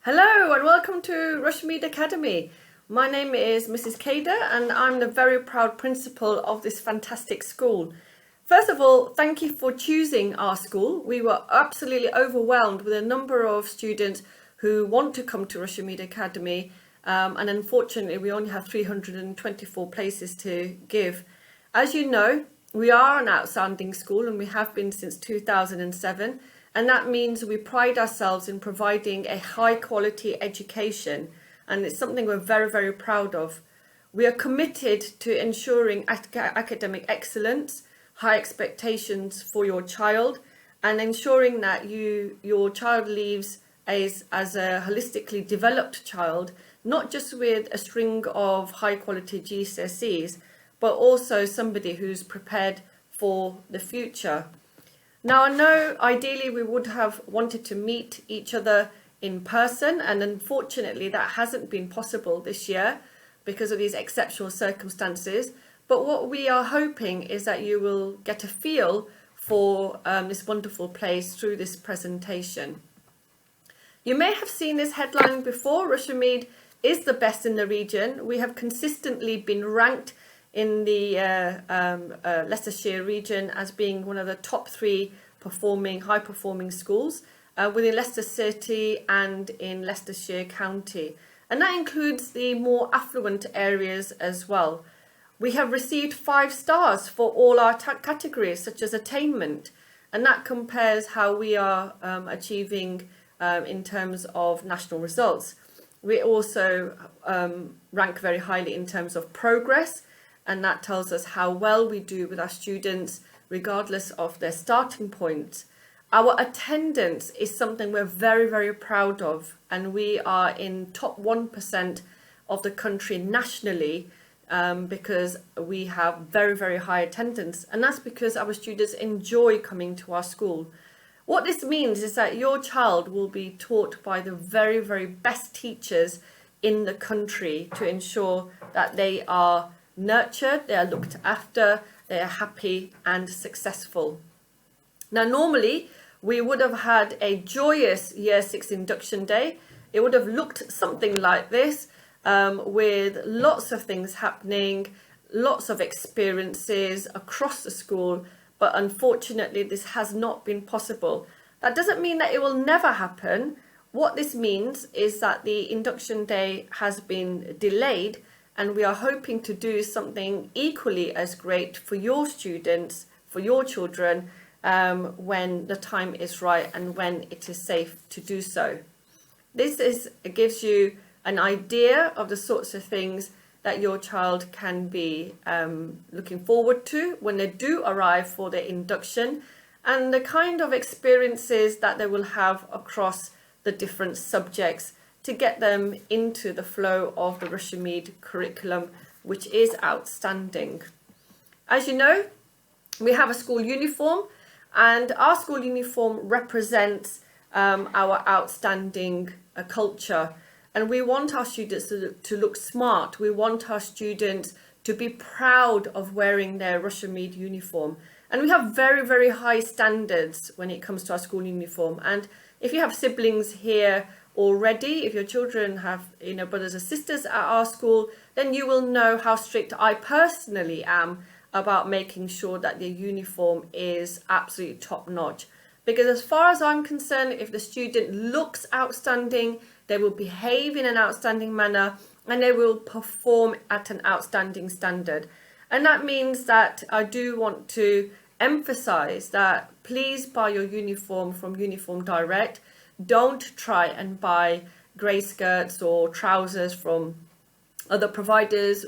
Hello and welcome to Rushey Mead Academy. My name is Mrs. Kader and I'm the very proud principal of this fantastic school. First of all, thank you for choosing our school. We were absolutely overwhelmed with a number of students who want to come to Rushey Mead Academy, and unfortunately we only have 324 places to give. As you know, we are an outstanding school and we have been since 2007. And that means we pride ourselves in providing a high quality education, and it's something we're very, very proud of. We are committed to ensuring academic excellence, high expectations for your child, and ensuring that your child leaves as a holistically developed child, not just with a string of high quality GCSEs, but also somebody who's prepared for the future. Now, I know ideally we would have wanted to meet each other in person, and unfortunately that hasn't been possible this year because of these exceptional circumstances. But what we are hoping is that you will get a feel for this wonderful place through this presentation. You may have seen this headline before. Rushey Mead is the best in the region. We have consistently been ranked in the Leicestershire region as being one of the top 3 high performing schools within Leicester City and in Leicestershire County, and that includes the more affluent areas as well. We have received 5 stars for all our categories such as attainment, and that compares how we are achieving in terms of national results. We also rank very highly in terms of progress, and that tells us how well we do with our students regardless of their starting point. Our attendance is something we're very, very proud of, and we are in top 1% of the country nationally because we have very, very high attendance, and that's because our students enjoy coming to our school. What this means is that your child will be taught by the very, very best teachers in the country to ensure that they are nurtured, they are looked after, they are happy and successful. Now, normally we would have had a joyous Year 6 induction day. It would have looked something like this, with lots of things happening, lots of experiences across the school, but unfortunately this has not been possible. That doesn't mean that it will never happen. What this means is that the induction day has been delayed, and we are hoping to do something equally as great for your students, for your children, when the time is right and when it is safe to do so. This gives you an idea of the sorts of things that your child can be looking forward to when they do arrive for their induction, and the kind of experiences that they will have across the different subjects to get them into the flow of the Rushey Mead curriculum, which is outstanding. As you know, we have a school uniform, and our school uniform represents our outstanding culture, and we want our students to look smart. We want our students to be proud of wearing their Rushey Mead uniform, and we have very, very high standards when it comes to our school uniform. And if you have siblings here already, if your children have brothers or sisters at our school, then you will know how strict I personally am about making sure that the uniform is absolutely top notch. Because as far as I'm concerned, if the student looks outstanding, they will behave in an outstanding manner and they will perform at an outstanding standard. And that means that I do want to emphasize that please buy your uniform from Uniform Direct. Don't try and buy grey skirts or trousers from other providers,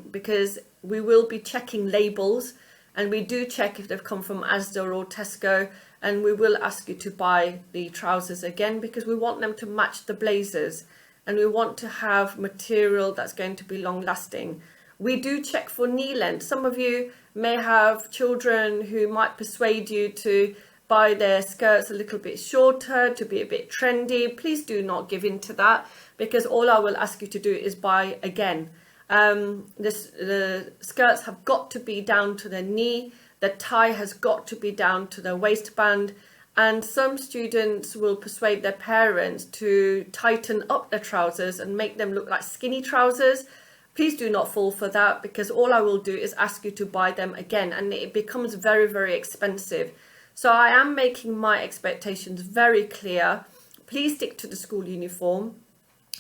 because we will be checking labels, and we do check if they've come from Asda or Tesco, and we will ask you to buy the trousers again because we want them to match the blazers, and we want to have material that's going to be long lasting. We do check for knee length. Some of you may have children who might persuade you to buy their skirts a little bit shorter to be a bit trendy. Please do not give in to that, because all I will ask you to do is buy again. The skirts have got to be down to the knee, the tie has got to be down to the waistband, and some students will persuade their parents to tighten up their trousers and make them look like skinny trousers. Please do not fall for that, because all I will do is ask you to buy them again, and it becomes very, very expensive. So I am making my expectations very clear. Please stick to the school uniform.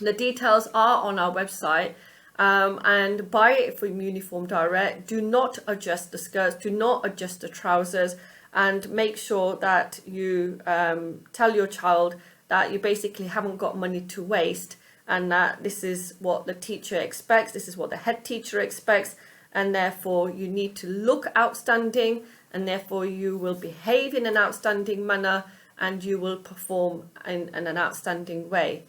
The details are on our website, and buy it from Uniform Direct. Do not adjust the skirts, do not adjust the trousers, and make sure that you tell your child that you basically haven't got money to waste, and that this is what the teacher expects, this is what the head teacher expects, and therefore you need to look outstanding, and therefore you will behave in an outstanding manner, and you will perform in an outstanding way.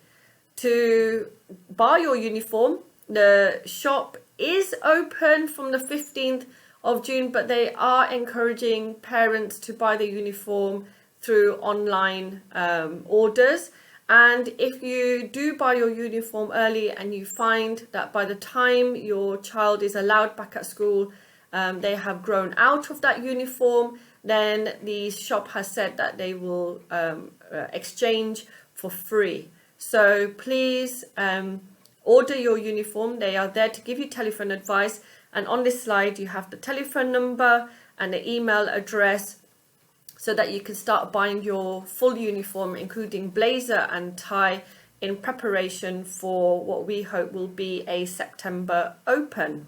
To buy your uniform, the shop is open from the 15th of June, but they are encouraging parents to buy the uniform through online orders. And if you do buy your uniform early and you find that by the time your child is allowed back at school, they have grown out of that uniform, then the shop has said that they will exchange for free. So please order your uniform. They are there to give you telephone advice. And on this slide, you have the telephone number and the email address, so that you can start buying your full uniform, including blazer and tie, in preparation for what we hope will be a September open.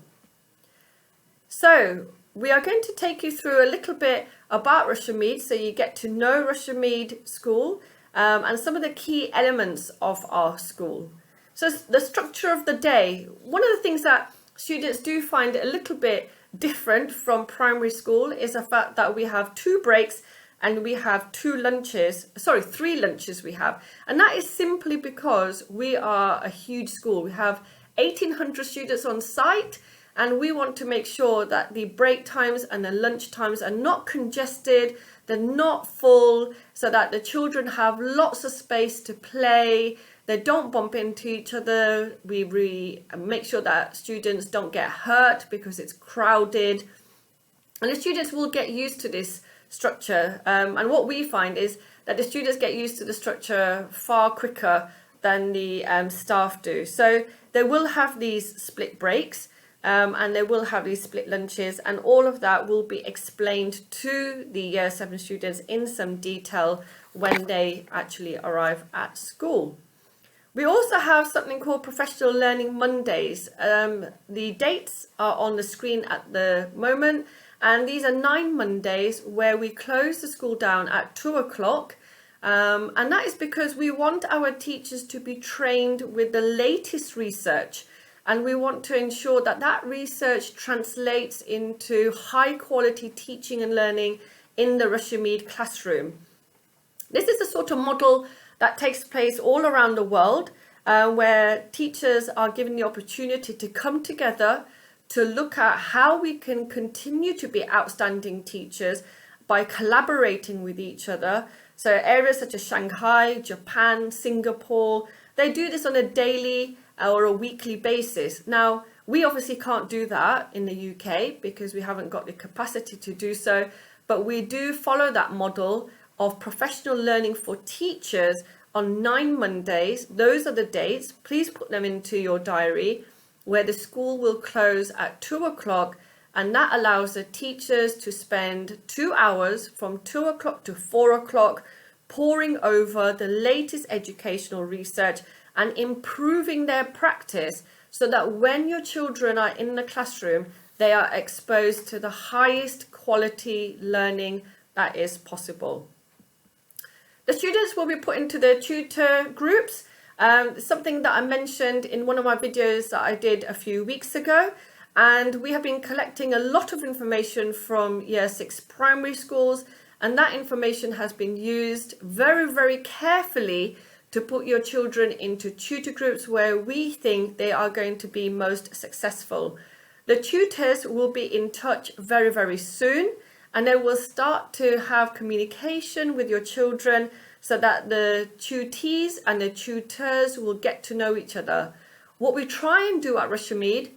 So we are going to take you through a little bit about Rushey Mead, so you get to know Rushey Mead School and some of the key elements of our school. So the structure of the day, one of the things that students do find a little bit different from primary school is the fact that we have 2 breaks and we have 3 lunches we have. And that is simply because we are a huge school. We have 1,800 students on site, and we want to make sure that the break times and the lunch times are not congested, they're not full, so that the children have lots of space to play, they don't bump into each other. We make sure that students don't get hurt because it's crowded. And the students will get used to this structure. And what we find is that the students get used to the structure far quicker than the staff do. So they will have these split breaks, and they will have these split lunches, and all of that will be explained to the Year 7 students in some detail when they actually arrive at school. We also have something called Professional Learning Mondays. The dates are on the screen at the moment, and these are 9 Mondays where we close the school down at 2 o'clock. And that is because we want our teachers to be trained with the latest research, and we want to ensure that that research translates into high quality teaching and learning in the Rushey Mead classroom. This is the sort of model that takes place all around the world, where teachers are given the opportunity to come together to look at how we can continue to be outstanding teachers by collaborating with each other. So areas such as Shanghai, Japan, Singapore, they do this on a daily or a weekly basis. Now, we obviously can't do that in the UK because we haven't got the capacity to do so, but we do follow that model of professional learning for teachers on 9 Mondays. Those are the dates. Please put them into your diary, where the school will close at 2 o'clock, and that allows the teachers to spend 2 hours from 2 o'clock to 4 o'clock poring over the latest educational research and improving their practice, so that when your children are in the classroom, they are exposed to the highest quality learning that is possible. The students will be put into the tutor groups, something that I mentioned in one of my videos that I did a few weeks ago. And we have been collecting a lot of information from Year 6 primary schools, and that information has been used very, very carefully to put your children into tutor groups where we think they are going to be most successful. The tutors will be in touch very, very soon, and they will start to have communication with your children so that the tutees and the tutors will get to know each other. What we try and do at Rushey Mead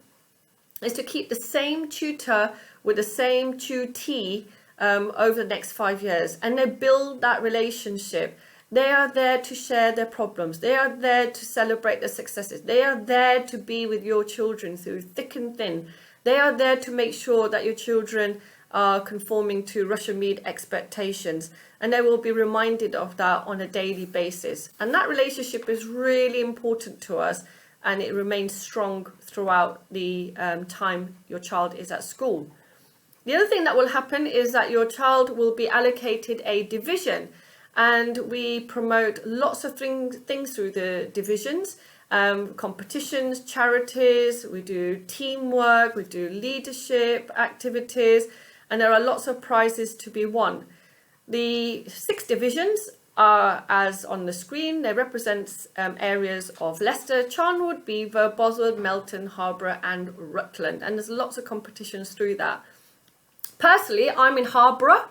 is to keep the same tutor with the same tutee over the next 5 years, and they build that relationship. They are there to share their problems. They are there to celebrate their successes. They are there to be with your children through thick and thin. They are there to make sure that your children are conforming to Rushey Mead expectations, and they will be reminded of that on a daily basis. And that relationship is really important to us, and it remains strong throughout the time your child is at school. The other thing that will happen is that your child will be allocated a division, and we promote lots of things through the divisions, competitions, charities, we do teamwork, we do leadership activities, and there are lots of prizes to be won. The 6 divisions are as on the screen. They represent areas of Leicester, Charnwood, Behaviour, Bosworth, Melton, Harborough and Rutland, and there's lots of competitions through that. Personally, I'm in Harborough.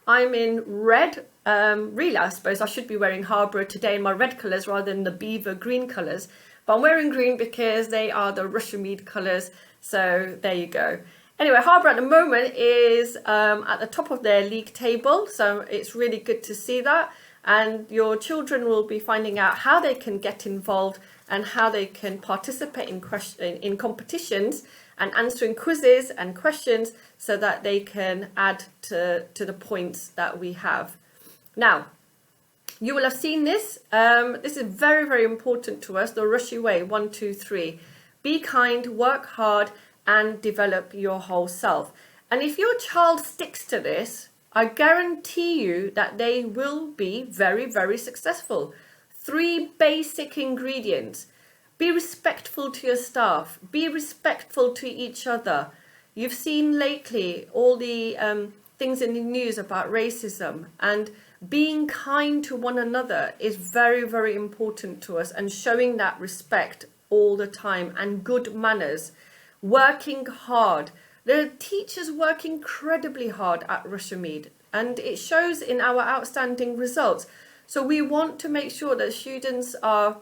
I'm in red. Really, I suppose I should be wearing Harborough today in my red colours rather than the Behaviour green colours. But I'm wearing green because they are the Rushey Mead colours. So there you go. Anyway, Harborough at the moment is at the top of their league table. So it's really good to see that. And your children will be finding out how they can get involved and how they can participate in competitions and answering quizzes and questions so that they can add to the points that we have. Now, you will have seen this. This is very, very important to us, the Rushy Way, 1, 2, 3. Be kind, work hard, and develop your whole self. And if your child sticks to this, I guarantee you that they will be very, very successful. 3 basic ingredients. Be respectful to your staff. Be respectful to each other. You've seen lately all the things in the news about racism, and being kind to one another is very, very important to us, and showing that respect all the time and good manners. Working hard. The teachers work incredibly hard at Rushey Mead, and it shows in our outstanding results. So we want to make sure that students are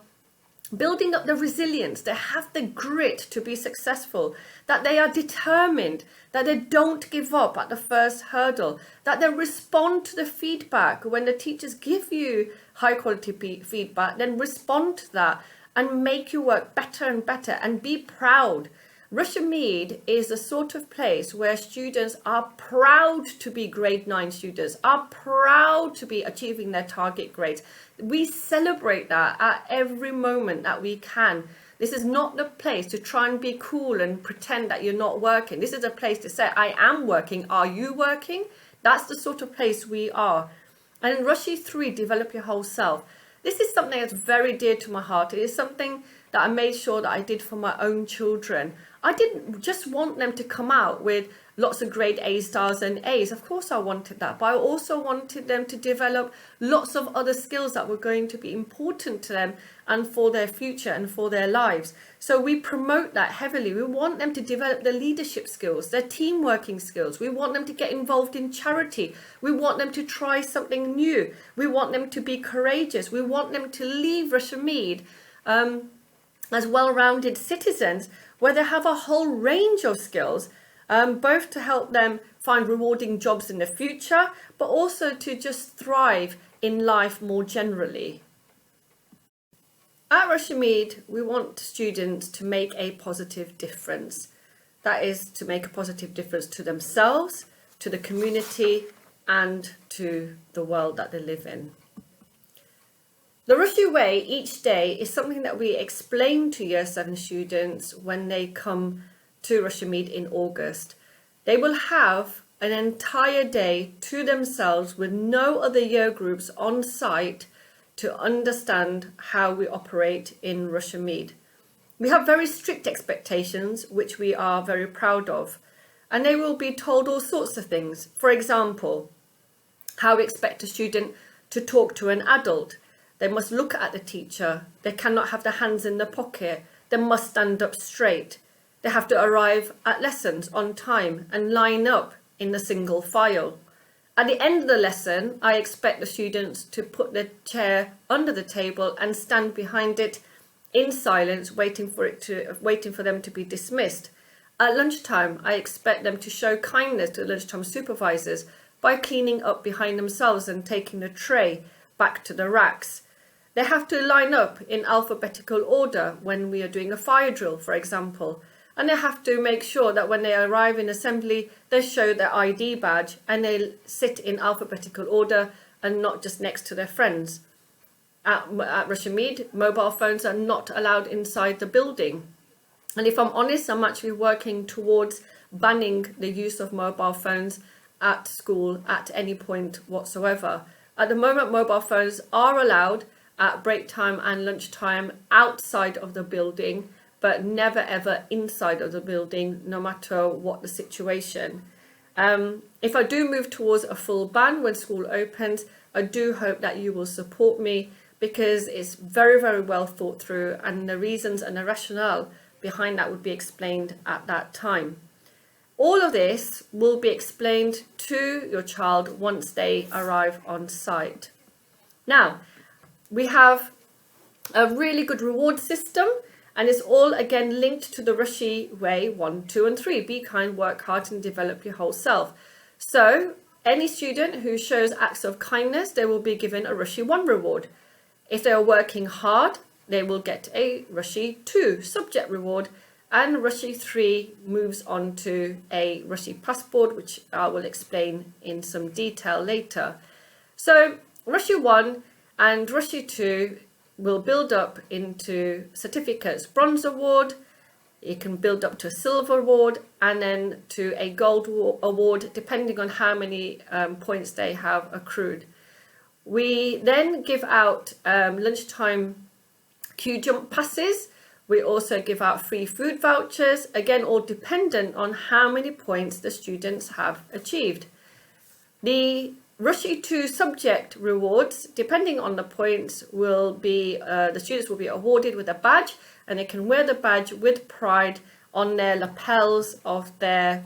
building up the resilience, they have the grit to be successful, that they are determined, that they don't give up at the first hurdle, that they respond to the feedback. When the teachers give you high quality feedback, then respond to that and make your work better and better, and be proud. Rushey Mead is the sort of place where students are proud to be grade 9 students, are proud to be achieving their target grades. We celebrate that at every moment that we can. This is not the place to try and be cool and pretend that you're not working. This is a place to say, I am working. Are you working? That's the sort of place we are. And in Rushy 3, develop your whole self. This is something that's very dear to my heart. It is something that I made sure that I did for my own children. I didn't just want them to come out with lots of grade A stars and A's. Of course I wanted that, but I also wanted them to develop lots of other skills that were going to be important to them and for their future and for their lives. So we promote that heavily. We want them to develop their leadership skills, their team working skills. We want them to get involved in charity. We want them to try something new. We want them to be courageous. We want them to leave Rushey Mead as well-rounded citizens, where they have a whole range of skills, both to help them find rewarding jobs in the future, but also to just thrive in life more generally. At Rushey Mead, we want students to make a positive difference. That is, to make a positive difference to themselves, to the community, and to the world that they live in. The Rushy Way each day is something that we explain to Year 7 students when they come to Rushey Mead in August. They will have an entire day to themselves with no other year groups on site to understand how we operate in Rushey Mead. We have very strict expectations, which we are very proud of, and they will be told all sorts of things. For example, how we expect a student to talk to an adult. They must look at the teacher. They cannot have their hands in the pocket. They must stand up straight. They have to arrive at lessons on time and line up in the single file. At the end of the lesson, I expect the students to put their chair under the table and stand behind it in silence, waiting for them to be dismissed. At lunchtime, I expect them to show kindness to the lunchtime supervisors by cleaning up behind themselves and taking the tray back to the racks. They have to line up in alphabetical order when we are doing a fire drill, for example. And they have to make sure that when they arrive in assembly, they show their ID badge and they sit in alphabetical order and not just next to their friends. At Rushey Mead, mobile phones are not allowed inside the building. And if I'm honest, I'm actually working towards banning the use of mobile phones at school at any point whatsoever. At the moment, mobile phones are allowed at break time and lunchtime outside of the building, but never ever inside of the building, no matter what the situation. If I do move towards a full ban when school opens, I do hope that you will support me, because it's very, very well thought through, and the reasons and the rationale behind that would be explained at that time. All of this will be explained to your child once they arrive on site. Now, we have a really good reward system, and it's all again linked to the Rushy Way 1, 2 and 3. Be kind, work hard and develop your whole self. So any student who shows acts of kindness, they will be given a Rushy 1 reward. If they are working hard, they will get a Rushy 2 subject reward, and Rushy 3 moves on to a Rushy passport, which I will explain in some detail later. So Rushy 1 and Rushy 2 will build up into certificates. Bronze award, it can build up to a silver award, and then to a gold award, depending on how many points they have accrued. We then give out lunchtime queue jump passes. We also give out free food vouchers, again all dependent on how many points the students have achieved. The Rushy 2 subject rewards, depending on the points, will be the students will be awarded with a badge, and they can wear the badge with pride on their lapels of their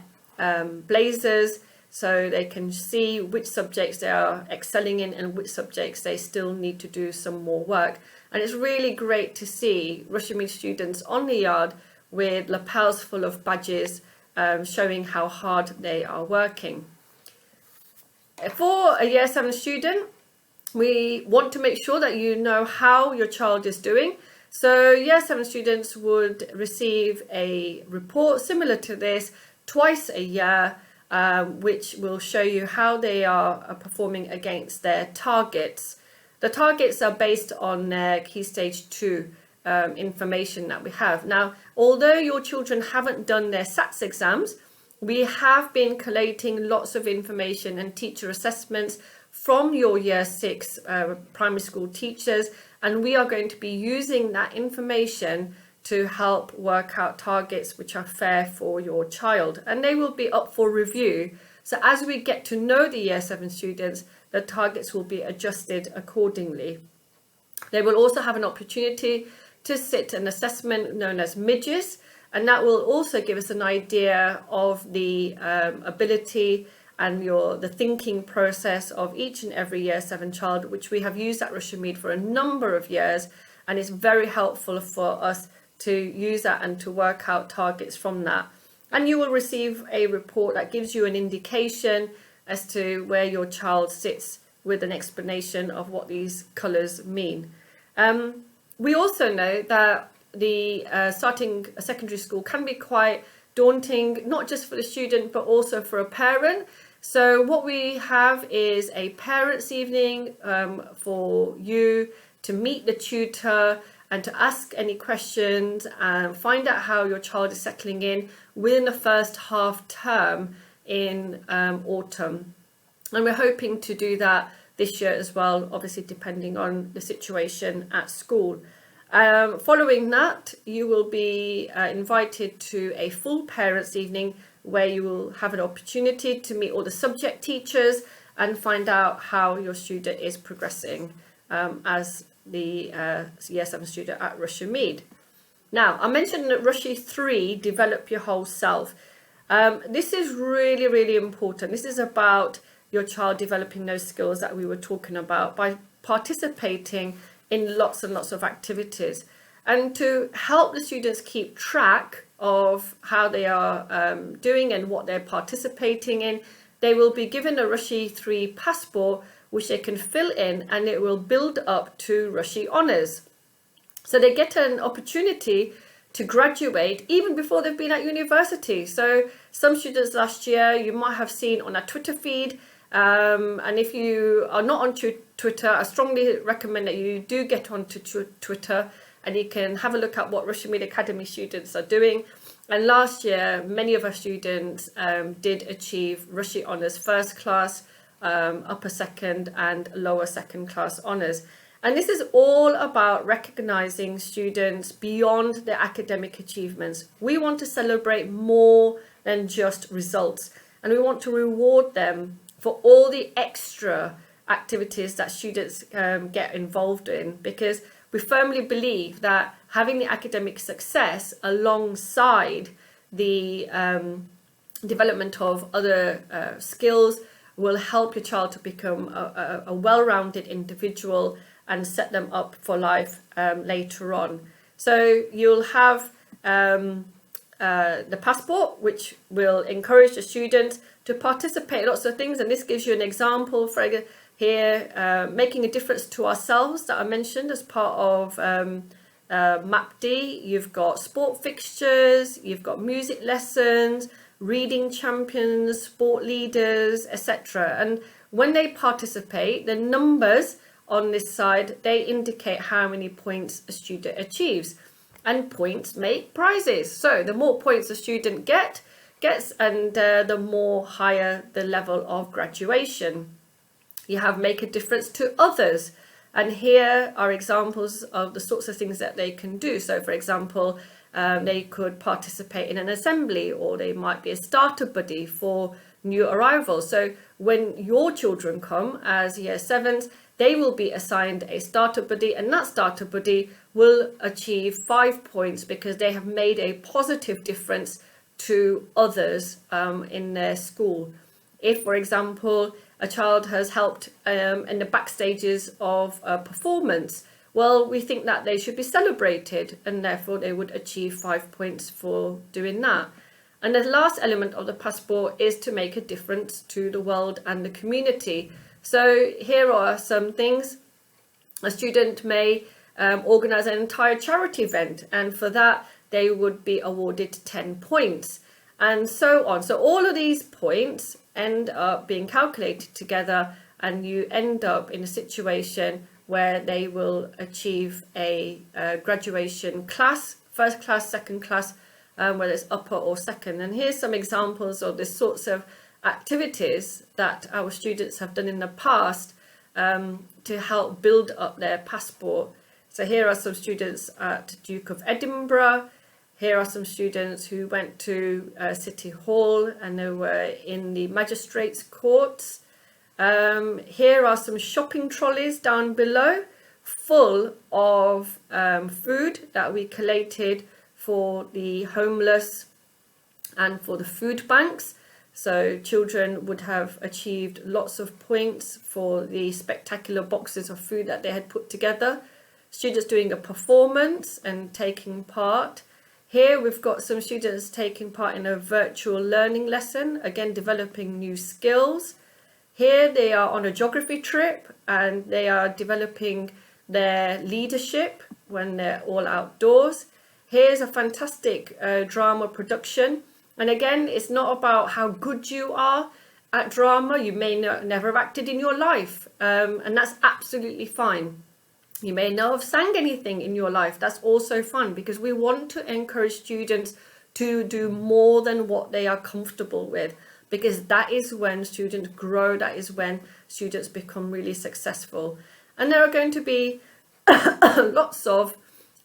blazers, so they can see which subjects they are excelling in and which subjects they still need to do some more work. And it's really great to see Rushey Mead students on the yard with lapels full of badges, showing how hard they are working. For a Year 7 student, we want to make sure that you know how your child is doing. So Year 7 students would receive a report similar to this twice a year, which will show you how they are performing against their targets. The targets are based on their Key Stage 2 information that we have. Now, although your children haven't done their SATs exams, we have been collating lots of information and teacher assessments from your Year 6 primary school teachers, and we are going to be using that information to help work out targets which are fair for your child, and they will be up for review. So as we get to know the Year 7 students, the targets will be adjusted accordingly. They will also have an opportunity to sit an assessment known as midges, and that will also give us an idea of the ability and the thinking process of each and every Year 7 child, which we have used at Rushey Mead for a number of years, and it's very helpful for us to use that and to work out targets from that. And you will receive a report that gives you an indication as to where your child sits, with an explanation of what these colours mean. We also know that the starting a secondary school can be quite daunting, not just for the student but also for a parent. So what we have is a parents' evening for you to meet the tutor and to ask any questions and find out how your child is settling in within the first half term in autumn. And we're hoping to do that this year as well, obviously depending on the situation at school. Following that, you will be invited to a full parents' evening where you will have an opportunity to meet all the subject teachers and find out how your student is progressing as the Year 7 student at Rushey Mead. Now, I mentioned that Rushy 3, develop your whole self. This is really, really important. This is about your child developing those skills that we were talking about by participating in lots and lots of activities. And to help the students keep track of how they are doing and what they're participating in, they will be given a Rushy 3 passport, which they can fill in, and it will build up to Rushy Honours. So they get an opportunity to graduate even before they've been at university. So some students last year you might have seen on our Twitter feed, and if you are not on Twitter, I strongly recommend that you do get onto Twitter, and you can have a look at what Rushey Mead Academy students are doing. And last year, many of our students did achieve Rushy Honours First Class, Upper Second and Lower Second Class Honours. And this is all about recognising students beyond their academic achievements. We want to celebrate more than just results, and we want to reward them for all the extra activities that students get involved in, because we firmly believe that having the academic success alongside the development of other skills will help your child to become a well-rounded individual and set them up for life later on. So you'll have the passport, which will encourage the students to participate in lots of things, and this gives you an example for here, making a difference to ourselves that I mentioned as part of MAPD. You've got sport fixtures, you've got music lessons, reading champions, sport leaders, etc. And when they participate, the numbers on this side, they indicate how many points a student achieves, and points make prizes. So the more points a student gets, and the more higher the level of graduation. You have make a difference to others, and here are examples of the sorts of things that they can do. So for example, they could participate in an assembly, or they might be a starter buddy for new arrivals. So when your children come as year 7s, they will be assigned a starter buddy, and that starter buddy will achieve 5 points because they have made a positive difference to others in their school. If, for example, a child has helped in the backstages of a performance, well, we think that they should be celebrated, and therefore they would achieve 5 points for doing that. And the last element of the passport is to make a difference to the world and the community. So here are some things. A student may organise an entire charity event, and for that they would be awarded 10 points, and so on. So all of these points end up being calculated together, and you end up in a situation where they will achieve a graduation class, first class, second class, whether it's upper or second. And here's some examples of the sorts of activities that our students have done in the past to help build up their passport. So here are some students at Duke of Edinburgh. Here are some students who went to City Hall and they were in the magistrates' courts. Here are some shopping trolleys down below full of food that we collated for the homeless and for the food banks. So children would have achieved lots of points for the spectacular boxes of food that they had put together. Students doing a performance and taking part. Here we've got some students taking part in a virtual learning lesson, again developing new skills. Here they are on a geography trip and they are developing their leadership when they're all outdoors. Here's a fantastic drama production. And again, it's not about how good you are at drama. You may never have acted in your life, and that's absolutely fine. You may not have sang anything in your life. That's also fun, because we want to encourage students to do more than what they are comfortable with, because that is when students grow, that is when students become really successful. And there are going to be lots of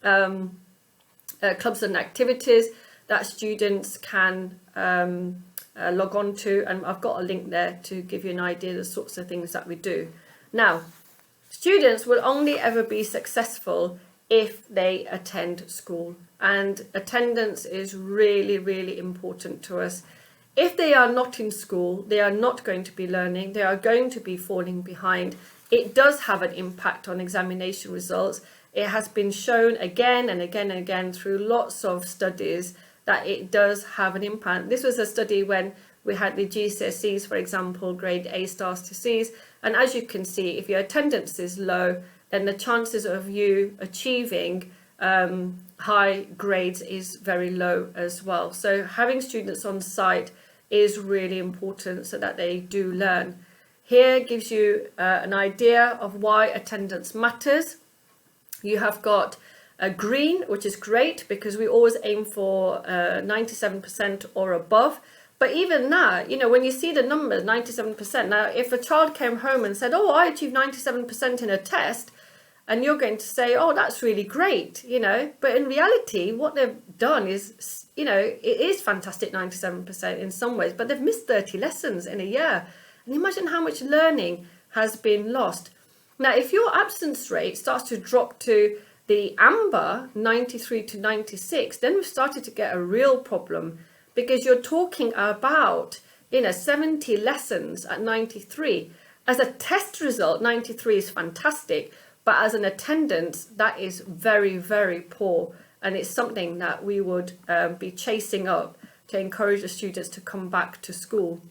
clubs and activities that students can log on to, and I've got a link there to give you an idea of the sorts of things that we do. Now, students will only ever be successful if they attend school, and attendance is really, really important to us. If they are not in school, they are not going to be learning, they are going to be falling behind. It does have an impact on examination results. It has been shown again and again and again through lots of studies that it does have an impact. This was a study when We had the GCSEs, for example, grade A stars to Cs. And as you can see, if your attendance is low, then the chances of you achieving high grades is very low as well. So having students on site is really important so that they do learn. Here gives you an idea of why attendance matters. You have got a green, which is great because we always aim for 97% or above. But even that, you know, when you see the numbers, 97%, now if a child came home and said, oh, I achieved 97% in a test, and you're going to say, oh, that's really great, you know, but in reality, what they've done is, you know, it is fantastic 97% in some ways, but they've missed 30 lessons in a year. And imagine how much learning has been lost. Now, if your absence rate starts to drop to the amber, 93 to 96, then we've started to get a real problem, because you're talking about, you know, 70 lessons at 93. As a test result, 93 is fantastic, but as an attendance, that is very, very poor. And it's something that we would be chasing up to encourage the students to come back to school.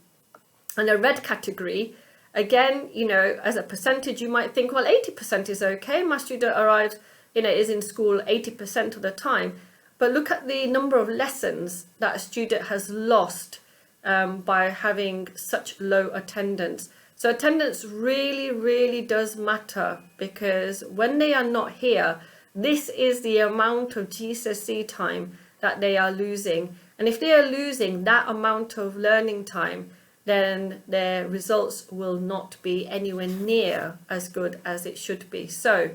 And the red category, again, you know, as a percentage, you might think, well, 80% is okay. My student arrives, you know, is in school 80% of the time. But look at the number of lessons that a student has lost by having such low attendance. So attendance really, really does matter, because when they are not here, this is the amount of GCSE time that they are losing. And if they are losing that amount of learning time, then their results will not be anywhere near as good as it should be. So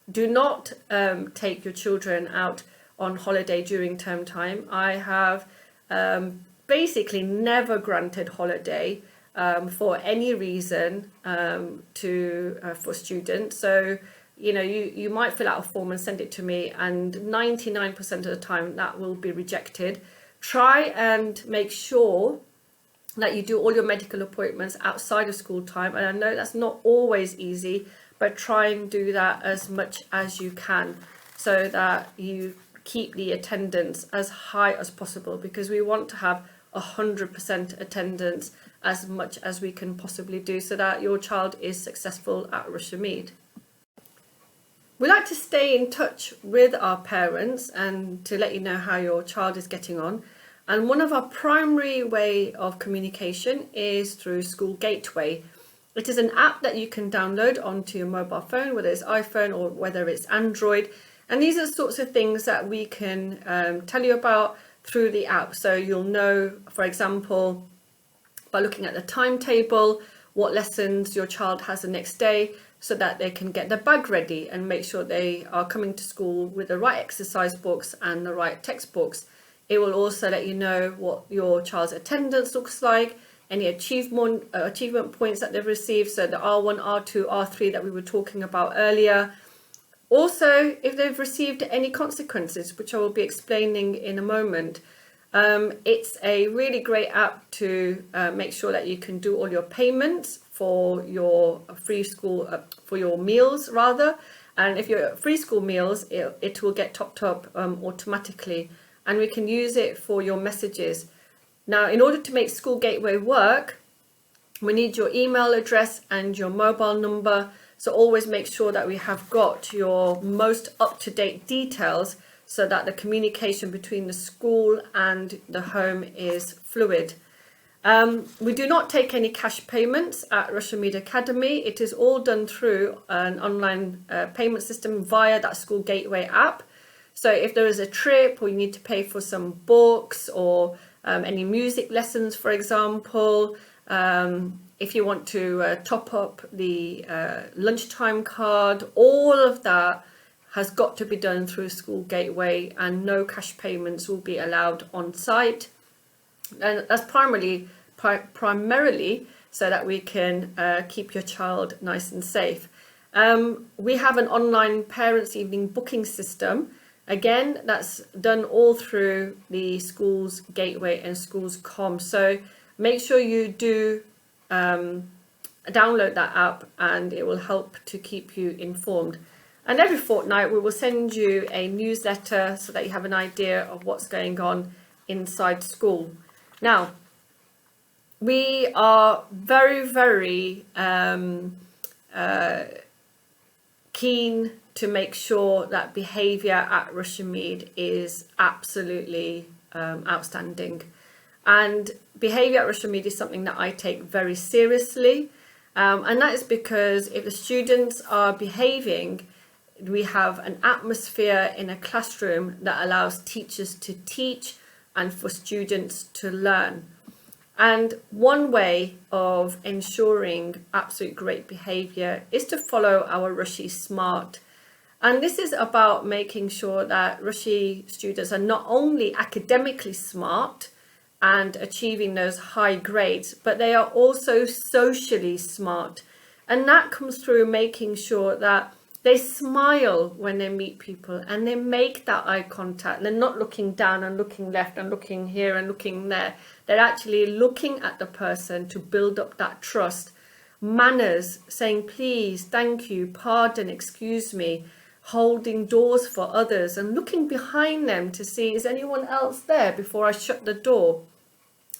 do not take your children out on holiday during term time. I have basically never granted holiday for any reason for students. So, you know, you might fill out a form and send it to me, and 99% of the time that will be rejected. Try and make sure that you do all your medical appointments outside of school time. And I know that's not always easy, but try and do that as much as you can so that you keep the attendance as high as possible, because we want to have 100% attendance as much as we can possibly do so that your child is successful at Rushey Mead. We like to stay in touch with our parents and to let you know how your child is getting on. And one of our primary way of communication is through School Gateway. It is an app that you can download onto your mobile phone, whether it's iPhone or whether it's Android. And these are the sorts of things that we can tell you about through the app. So you'll know, for example, by looking at the timetable, what lessons your child has the next day, so that they can get their bag ready and make sure they are coming to school with the right exercise books and the right textbooks. It will also let you know what your child's attendance looks like, any achievement points that they've received, so the R1, R2, R3 that we were talking about earlier. Also, if they've received any consequences, which I will be explaining in a moment. It's a really great app to make sure that you can do all your payments for your free school, for your meals rather. And if you're free school meals, it will get topped up automatically. And we can use it for your messages. Now, in order to make School Gateway work, we need your email address and your mobile number. So always make sure that we have got your most up-to-date details so that the communication between the school and the home is fluid. We do not take any cash payments at Rushey Mead Academy. It is all done through an online payment system via that School Gateway app. So if there is a trip or you need to pay for some books or any music lessons, for example, if you want to top up the lunchtime card, all of that has got to be done through School Gateway, and no cash payments will be allowed on site. And that's primarily so that we can keep your child nice and safe. We have an online parents' evening booking system. Again, that's done all through the Schools Gateway and Schools Com. So make sure you do download that app, and it will help to keep you informed. And every fortnight we will send you a newsletter so that you have an idea of what's going on inside school. Now, we are very, very keen to make sure that behaviour at Rushey Mead is absolutely outstanding. And behaviour at Rushey Mead is something that I take very seriously. And that is because if the students are behaving, we have an atmosphere in a classroom that allows teachers to teach and for students to learn. And one way of ensuring absolute great behaviour is to follow our Rushy SMART. And this is about making sure that Rushy students are not only academically smart and achieving those high grades, but they are also socially smart. And that comes through making sure that they smile when they meet people and they make that eye contact. They're not looking down and looking left and looking here and looking there. They're actually looking at the person to build up that trust. Manners, saying please, thank you, pardon, excuse me, holding doors for others and looking behind them to see is anyone else there before I shut the door.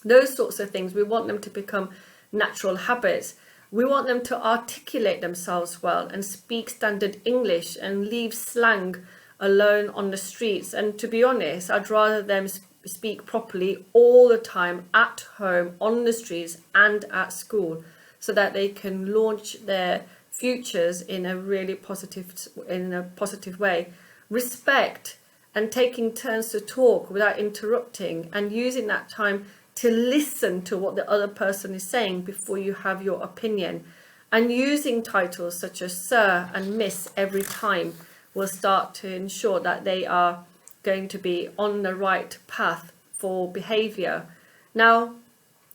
Those sorts of things, we want them to become natural habits. We want them to articulate themselves well and speak standard English and leave slang alone on the streets. And to be honest, I'd rather them speak properly all the time at home, on the streets and at school, so that they can launch their futures in a really positive way. Respect and taking turns to talk without interrupting and using that time to listen to what the other person is saying before you have your opinion, and using titles such as Sir and Miss every time will start to ensure that they are going to be on the right path for behaviour. Now,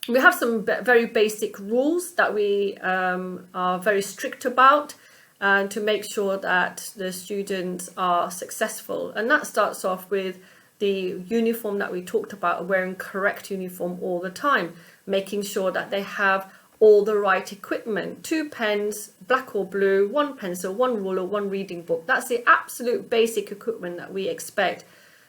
we have some very basic rules that we are very strict about to make sure that the students are successful, and that starts off with the uniform that we talked about, wearing correct uniform all the time, making sure that they have all the right equipment, 2 pens, black or blue, 1 pencil, 1 ruler, 1 reading book. That's the absolute basic equipment that we expect.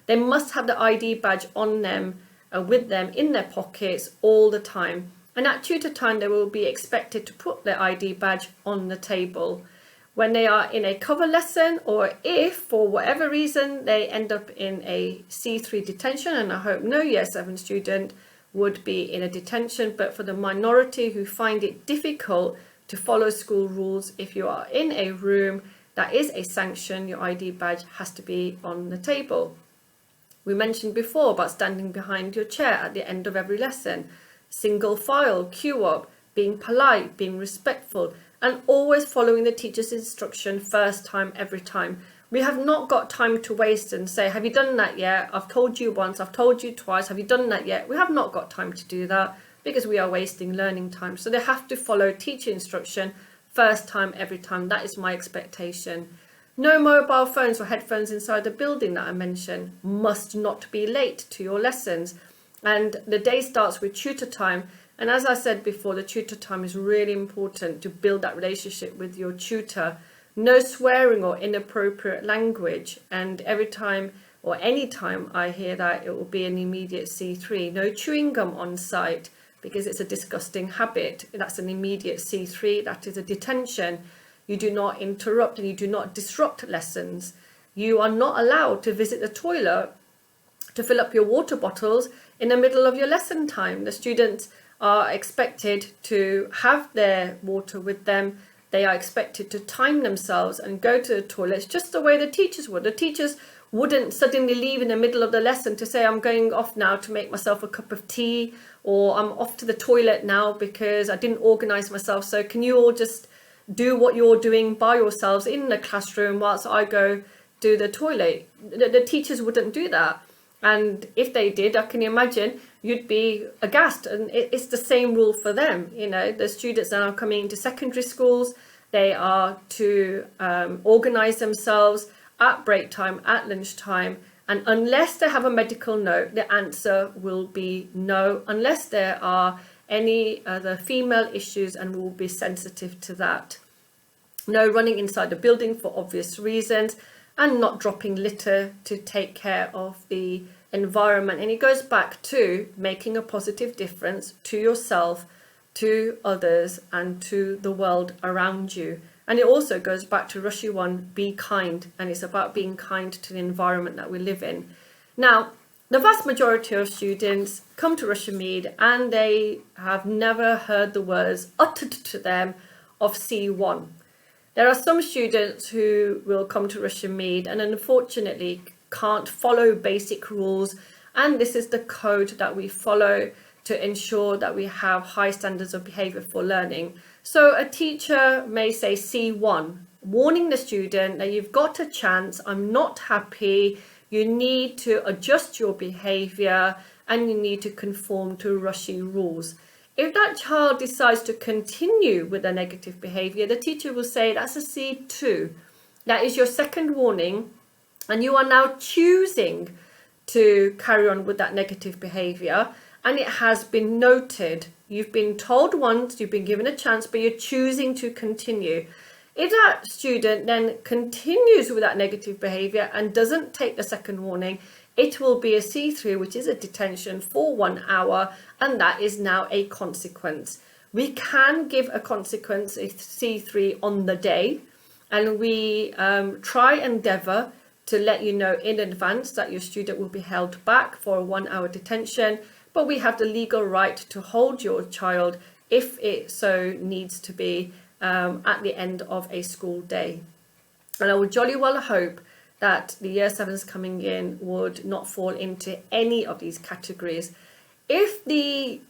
They must have the ID badge on them, with them in their pockets all the time. And at tutor time, they will be expected to put their ID badge on the table. When they are in a cover lesson, or if for whatever reason they end up in a C3 detention, and I hope no Year 7 student would be in a detention, but for the minority who find it difficult to follow school rules, if you are in a room that is a sanction, your ID badge has to be on the table. We mentioned before about standing behind your chair at the end of every lesson, single file, queue up, being polite, being respectful, and always following the teacher's instruction first time, every time. We have not got time to waste and say, have you done that yet? I've told you once, I've told you twice, have you done that yet? We have not got time to do that because we are wasting learning time. So they have to follow teacher instruction first time, every time. That is my expectation. No mobile phones or headphones inside the building that I mentioned. Must not be late to your lessons. And the day starts with tutor time. And as I said before, the tutor time is really important to build that relationship with your tutor. No swearing or inappropriate language. And every time or any time I hear that, it will be an immediate C3. No chewing gum on site because it's a disgusting habit. That's an immediate C3. That is a detention. You do not interrupt and you do not disrupt lessons. You are not allowed to visit the toilet to fill up your water bottles in the middle of your lesson time. The students are expected to have their water with them. They are expected to time themselves and go to the toilets just the way the teachers would. The teachers wouldn't suddenly leave in the middle of the lesson to say, I'm going off now to make myself a cup of tea, or I'm off to the toilet now because I didn't organise myself. So can you all just do what you're doing by yourselves in the classroom whilst I go do the toilet? The teachers wouldn't do that. And if they did, I can imagine you'd be aghast. And it's the same rule for them. You know, the students that are coming into secondary schools, they are to organise themselves at break time, at lunch time. And unless they have a medical note, the answer will be no, unless there are any other female issues, and we'll be sensitive to that. No running inside the building for obvious reasons, and not dropping litter to take care of the environment, and it goes back to making a positive difference to yourself, to others, and to the world around you. And it also goes back to Rushy 1, be kind, and it's about being kind to the environment that we live in. Now, the vast majority of students come to Rushey Mead and they have never heard the words uttered to them of C1. There are some students who will come to Rushey Mead and unfortunately can't follow basic rules, and this is the code that we follow to ensure that we have high standards of behaviour for learning. So a teacher may say C1, warning the student that you've got a chance, I'm not happy, you need to adjust your behaviour and you need to conform to Rushy rules. If that child decides to continue with a negative behaviour, the teacher will say that's a C2. That is your second warning, and you are now choosing to carry on with that negative behaviour, and it has been noted. You've been told once, you've been given a chance, but you're choosing to continue. If that student then continues with that negative behaviour and doesn't take the second warning, it will be a C3, which is a detention for 1 hour, and that is now a consequence. We can give a consequence, a C3, on the day, and we try and endeavour to let you know in advance that your student will be held back for a 1 hour detention, but we have the legal right to hold your child if it so needs to be at the end of a school day. And I would jolly well hope that the year 7s coming in would not fall into any of these categories. If the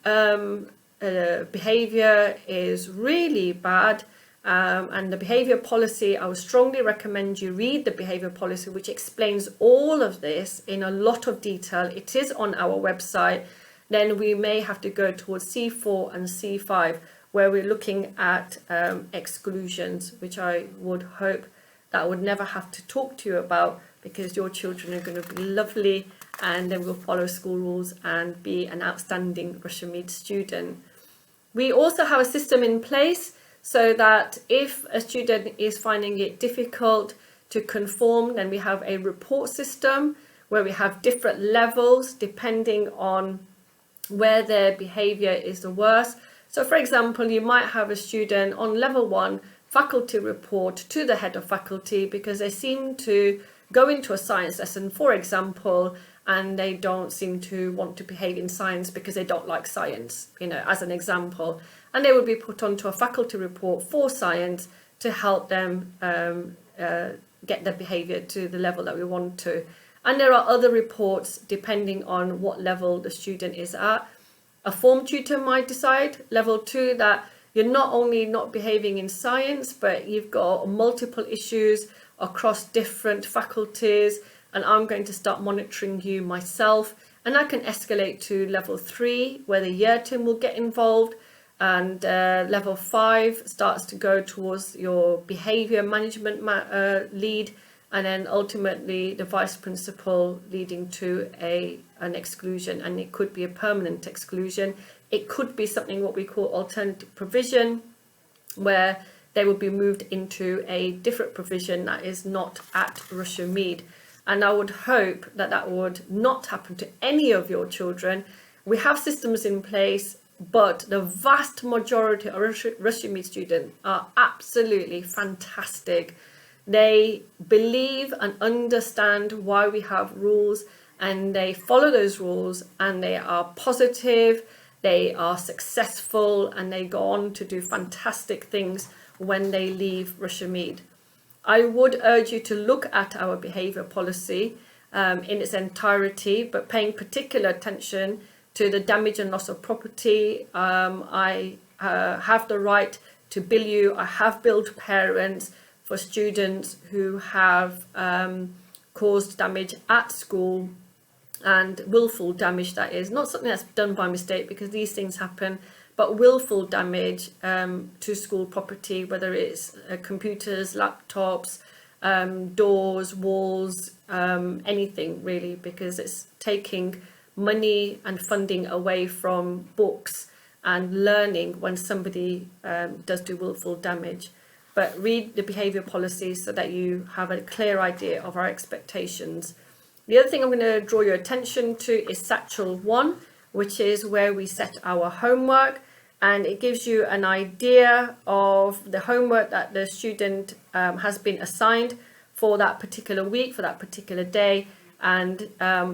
behaviour is really bad, and the behaviour policy, I would strongly recommend you read the behaviour policy, which explains all of this in a lot of detail. It is on our website. Then we may have to go towards C4 and C5, where we're looking at exclusions, which I would hope that I would never have to talk to you about, because your children are going to be lovely and they will follow school rules and be an outstanding Rushey Mead student. We also have a system in place so that if a student is finding it difficult to conform, then we have a report system where we have different levels depending on where their behaviour is the worst. So for example, you might have a student on level 1 faculty report to the head of faculty because they seem to go into a science lesson, for example, and they don't seem to want to behave in science because they don't like science, as an example. And they will be put onto a faculty report for science to help them get their behaviour to the level that we want to. And there are other reports depending on what level the student is at. A form tutor might decide, level 2, that you're not only not behaving in science, but you've got multiple issues across different faculties, and I'm going to start monitoring you myself. And I can escalate to level 3, where the year team will get involved, and level 5 starts to go towards your behaviour management lead, and then ultimately the vice principal, leading to an exclusion. And it could be a permanent exclusion. It could be something what we call alternative provision, where they will be moved into a different provision that is not at Rushey Mead. And I would hope that that would not happen to any of your children. We have systems in place, but the vast majority of Rushey Mead students are absolutely fantastic. They believe and understand why we have rules, and they follow those rules, and they are positive, they are successful, and they go on to do fantastic things when they leave Rushey Mead. I would urge you to look at our behaviour policy in its entirety, but paying particular attention to the damage and loss of property. I have the right to bill you. I have billed parents for students who have caused damage at school, and willful damage, that is not something that's done by mistake, because these things happen, but willful damage to school property, whether it's computers, laptops, doors, walls, anything really, because it's taking money and funding away from books and learning when somebody does do willful damage. But read the behaviour policy so that you have a clear idea of our expectations. The other thing I'm going to draw your attention to is Satchel 1, which is where we set our homework, and it gives you an idea of the homework that the student has been assigned for that particular week, for that particular day, and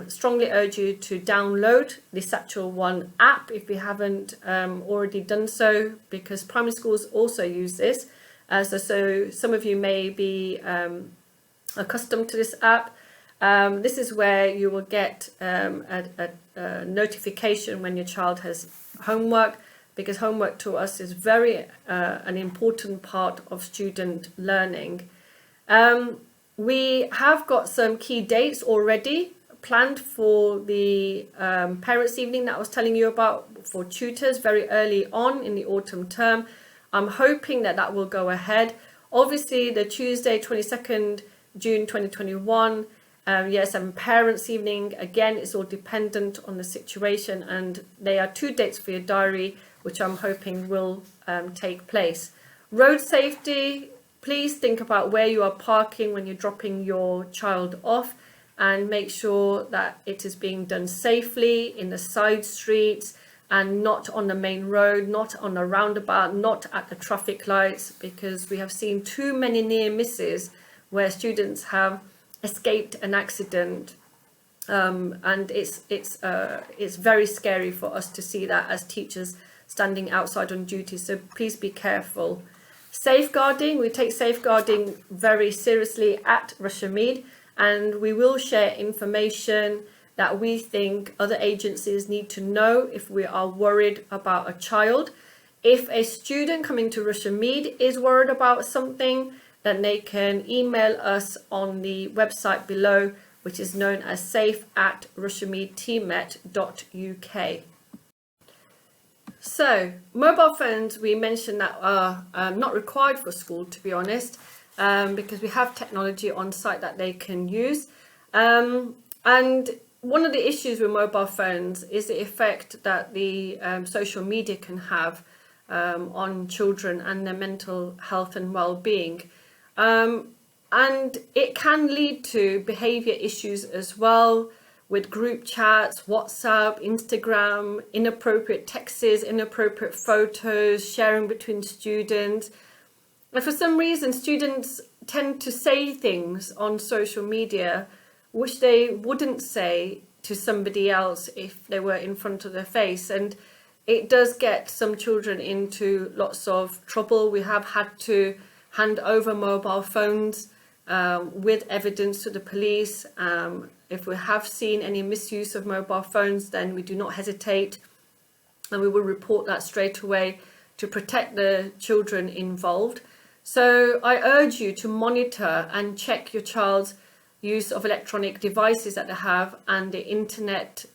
strongly urge you to download the Satchel 1 app if you haven't already done so, because primary schools also use this. So some of you may be accustomed to this app. This is where you will get a notification when your child has homework, because homework to us is very an important part of student learning. We have got some key dates already planned for the parents' evening that I was telling you about for tutors very early on in the autumn term. I'm hoping that that will go ahead. Obviously, the Tuesday, 22nd June 2021, Year 7 Parents' Evening, again, it's all dependent on the situation, and they are 2 dates for your diary, which I'm hoping will take place. Road safety, please think about where you are parking when you're dropping your child off, and make sure that it is being done safely in the side streets and not on the main road, not on a roundabout, not at the traffic lights, because we have seen too many near misses where students have escaped an accident, and it's very scary for us to see that as teachers standing outside on duty. So please be careful. Safeguarding, we take safeguarding very seriously at Rushey Mead, and we will share information that we think other agencies need to know if we are worried about a child. If a student coming to Rushey Mead is worried about something, then they can email us on the website below, which is known as safe@rusheymeadtmet.uk. So, mobile phones, we mentioned that are not required for school, to be honest, because we have technology on site that they can use. And one of the issues with mobile phones is the effect that the social media can have on children and their mental health and well-being. And it can lead to behaviour issues as well, with group chats, WhatsApp, Instagram, inappropriate texts, inappropriate photos, sharing between students. And for some reason, students tend to say things on social media which they wouldn't say to somebody else if they were in front of their face. And it does get some children into lots of trouble. We have had to hand over mobile phones with evidence to the police. If we have seen any misuse of mobile phones, then we do not hesitate, and we will report that straight away to protect the children involved. So I urge you to monitor and check your child's use of electronic devices that they have, and the internet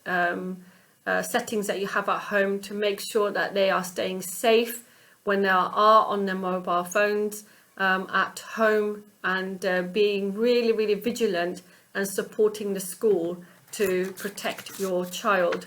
settings that you have at home, to make sure that they are staying safe when they are on their mobile phones at home, and being really, really vigilant and supporting the school to protect your child.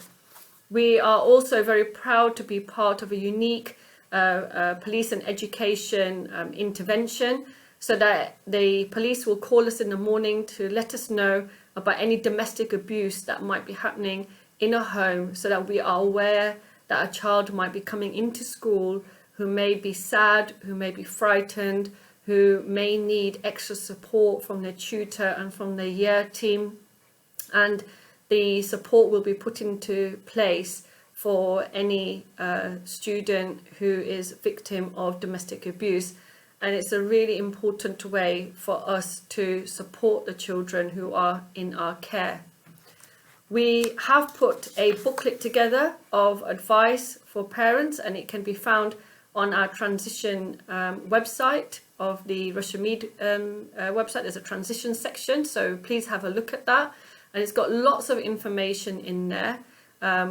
We are also very proud to be part of a unique police and education intervention, so that the police will call us in the morning to let us know about any domestic abuse that might be happening in a home, so that we are aware that a child might be coming into school who may be sad, who may be frightened, who may need extra support from their tutor and from their year team, and the support will be put into place for any student who is victim of domestic abuse. And it's a really important way for us to support the children who are in our care. We have put a booklet together of advice for parents, and it can be found on our transition website of the Rushey Mead website. There's a transition section, so please have a look at that. And it's got lots of information in there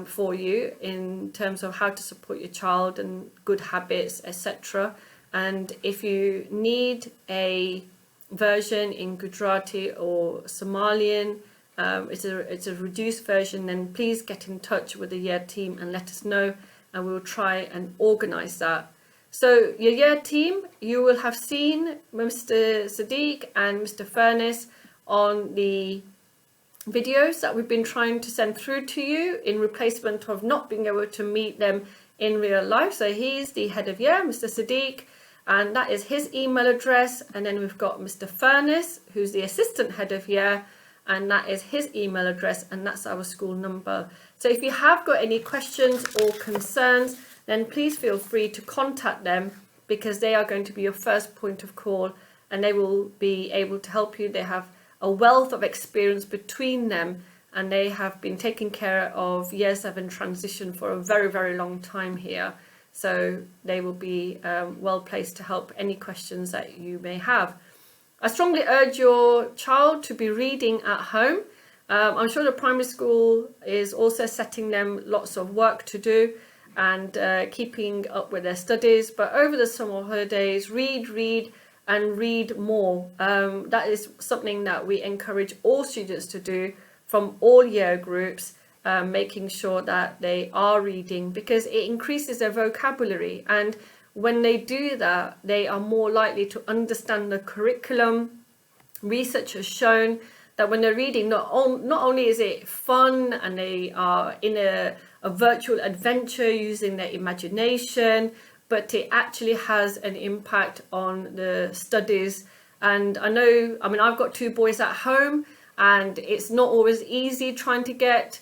for you in terms of how to support your child and good habits, etc. And if you need a version in Gujarati or Somalian, it's a reduced version, then please get in touch with the year team and let us know, and we will try and organise that. So your year team, you will have seen Mr. Sadiq and Mr. Furness on the videos that we've been trying to send through to you in replacement of not being able to meet them in real life. So he's the head of year, Mr. Sadiq, and that is his email address. And then we've got Mr. Furness, who's the assistant head of year, and that is his email address, and that's our school number. So if you have got any questions or concerns, then please feel free to contact them, because they are going to be your first point of call, and they will be able to help you. They have a wealth of experience between them, and they have been taking care of Year 7 transition for a very, very long time here. So they will be well placed to help any questions that you may have. I strongly urge your child to be reading at home. I'm sure the primary school is also setting them lots of work to do and keeping up with their studies. But over the summer holidays, read and read more. That is something that we encourage all students to do from all year groups, making sure that they are reading, because it increases their vocabulary, and when they do that, they are more likely to understand the curriculum. Research has shown that when they're reading, not only is it fun and they are in a virtual adventure using their imagination, but it actually has an impact on the studies. And I mean, I've got 2 boys at home, and it's not always easy trying to get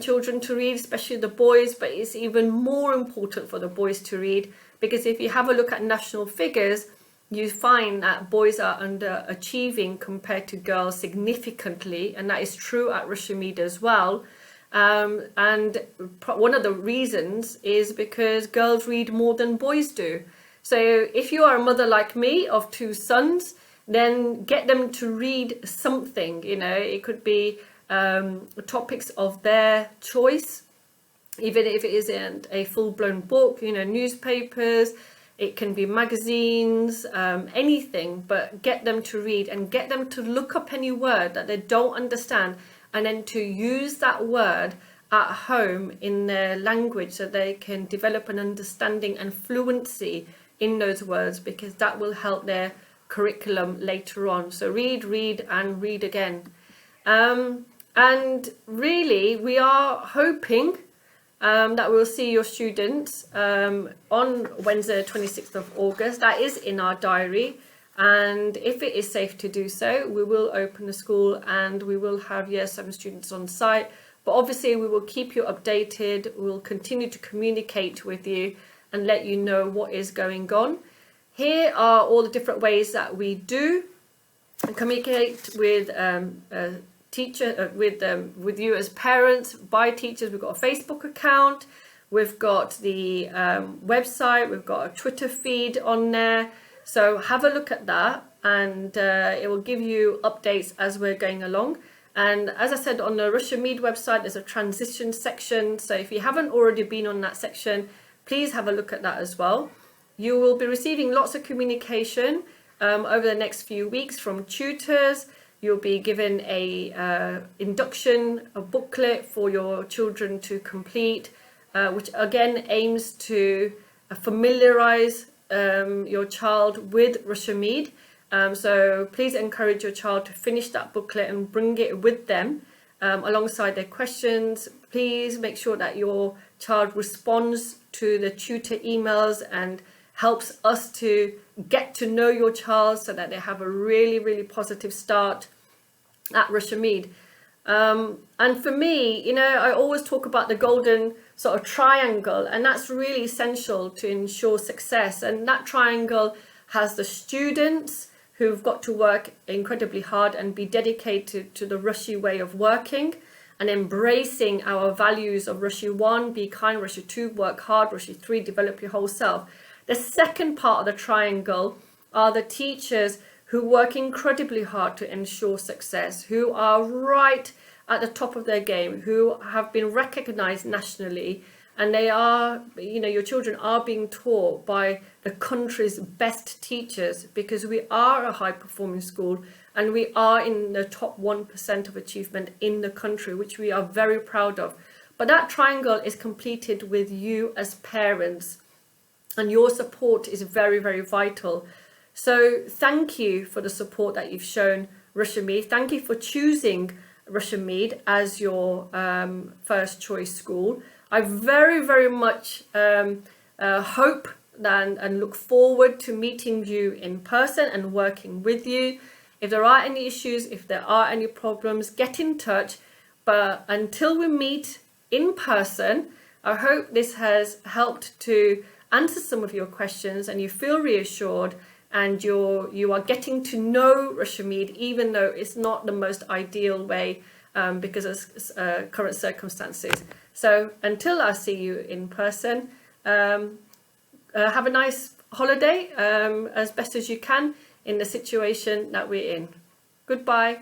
children to read, especially the boys, but it's even more important for the boys to read, because if you have a look at national figures, you find that boys are underachieving compared to girls significantly, and that is true at Rushey Mead as well. And one of the reasons is because girls read more than boys do. So if you are a mother like me of 2 sons, then get them to read something. You know, it could be topics of their choice, even if it isn't a full-blown book, you know, newspapers, it can be magazines, anything, but get them to read and get them to look up any word that they don't understand, and then to use that word at home in their language so they can develop an understanding and fluency in those words, because that will help their curriculum later on. So read and read again. And really, we are hoping that we'll see your students on Wednesday, 26th of August. That is in our diary. And if it is safe to do so, we will open the school and we will have Year 7 students on site. But obviously, we will keep you updated. We'll continue to communicate with you and let you know what is going on. Here are all the different ways that we do communicate with with you as parents, by teachers. We've got a Facebook account, we've got the website, we've got a Twitter feed on there. So have a look at that, and it will give you updates as we're going along. And as I said, on the Rushey Mead website, there's a transition section. So if you haven't already been on that section, please have a look at that as well. You will be receiving lots of communication over the next few weeks from tutors. You'll be given a induction, a booklet for your children to complete, which again aims to familiarise your child with Rushey Mead. So please encourage your child to finish that booklet and bring it with them alongside their questions. Please make sure that your child responds to the tutor emails and helps us to get to know your child so that they have a really, really positive start at Rushey Mead. And for me, you know, I always talk about the golden sort of triangle, and that's really essential to ensure success. And that triangle has the students who've got to work incredibly hard and be dedicated to the Rushy way of working and embracing our values of Rushy 1, be kind, Rushy 2, work hard, Rushy 3, develop your whole self. The second part of the triangle are the teachers who work incredibly hard to ensure success, who are right at the top of their game, who have been recognized nationally, and they are, you know, your children are being taught by the country's best teachers, because we are a high performing school and we are in the top 1% of achievement in the country, which we are very proud of. But that triangle is completed with you as parents, and your support is very, very vital. So thank you for the support that you've shown Rushey Mead. Thank you for choosing Rushey Mead as your first choice school. I very, very much hope and look forward to meeting you in person and working with you. If there are any issues, if there are any problems, get in touch. But until we meet in person, I hope this has helped to answer some of your questions and you feel reassured and you are getting to know Rushey Mead, even though it's not the most ideal way because of current circumstances. So until I see you in person, have a nice holiday as best as you can in the situation that we're in. Goodbye.